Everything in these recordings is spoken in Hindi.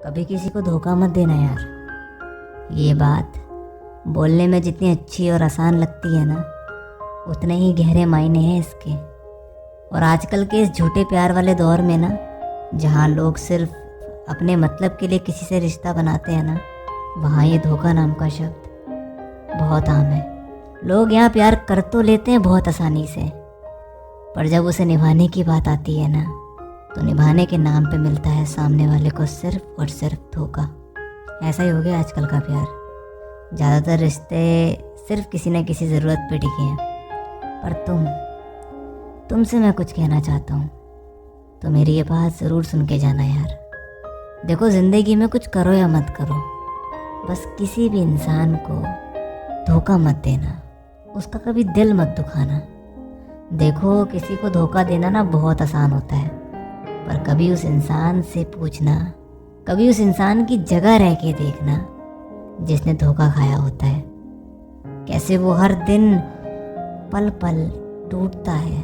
कभी किसी को धोखा मत देना यार। ये बात बोलने में जितनी अच्छी और आसान लगती है ना, उतने ही गहरे मायने हैं इसके। और आजकल के इस झूठे प्यार वाले दौर में ना, जहाँ लोग सिर्फ अपने मतलब के लिए किसी से रिश्ता बनाते हैं ना, वहाँ ये धोखा नाम का शब्द बहुत आम है। लोग यहाँ प्यार कर तो लेते हैं बहुत आसानी से, पर जब उसे निभाने की बात आती है ना, तो निभाने के नाम पे मिलता है सामने वाले को सिर्फ और सिर्फ धोखा। ऐसा ही हो गया आजकल का प्यार। ज़्यादातर रिश्ते सिर्फ किसी न किसी ज़रूरत पे टिके हैं। पर तुमसे मैं कुछ कहना चाहता हूँ, तो मेरी ये बात ज़रूर सुन के जाना यार। देखो, ज़िंदगी में कुछ करो या मत करो, बस किसी भी इंसान को धोखा मत देना, उसका कभी दिल मत दुखाना। देखो, किसी को धोखा देना ना बहुत आसान होता है, पर कभी उस इंसान से पूछना, कभी उस इंसान की जगह रह के देखना जिसने धोखा खाया होता है। कैसे वो हर दिन पल पल टूटता है,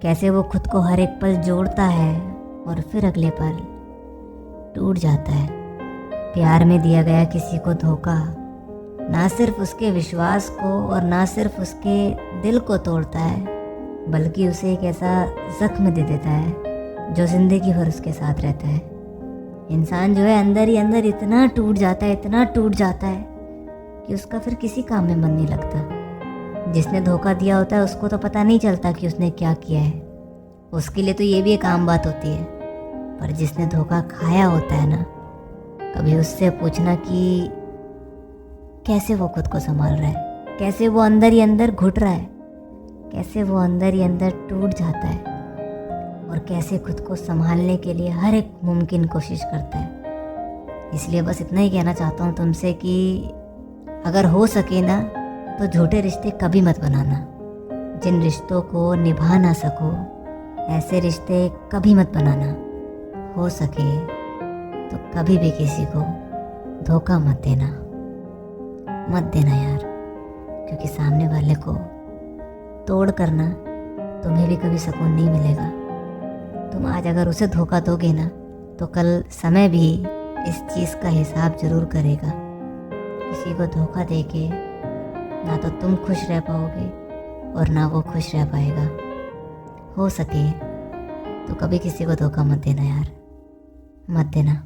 कैसे वो खुद को हर एक पल जोड़ता है और फिर अगले पल टूट जाता है। प्यार में दिया गया किसी को धोखा ना सिर्फ उसके विश्वास को और ना सिर्फ उसके दिल को तोड़ता है, बल्कि उसे एक ऐसा जख्म दे देता है जो ज़िंदगी भर उसके साथ रहता है। इंसान जो है अंदर ही अंदर इतना टूट जाता है, इतना टूट जाता है कि उसका फिर किसी काम में मन नहीं लगता। जिसने धोखा दिया होता है उसको तो पता नहीं चलता कि उसने क्या किया है, उसके लिए तो ये भी एक आम बात होती है। पर जिसने धोखा खाया होता है ना, कभी उससे पूछना कि कैसे वो खुद को संभाल रहा है, कैसे वो अंदर ही अंदर घुट रहा है, कैसे वो अंदर ही अंदर टूट जाता है और कैसे खुद को संभालने के लिए हर एक मुमकिन कोशिश करता है। इसलिए बस इतना ही कहना चाहता हूँ तुमसे कि अगर हो सके ना, तो झूठे रिश्ते कभी मत बनाना। जिन रिश्तों को निभा ना सको, ऐसे रिश्ते कभी मत बनाना। हो सके तो कभी भी किसी को धोखा मत देना, मत देना यार, क्योंकि सामने वाले को तोड़ करना तुम्हें भी कभी सुकून नहीं मिलेगा। तुम आज अगर उसे धोखा दोगे ना, तो कल समय भी इस चीज़ का हिसाब जरूर करेगा। किसी को धोखा देके ना तो तुम खुश रह पाओगे और ना वो खुश रह पाएगा। हो सके तो कभी किसी को धोखा मत देना यार, मत देना।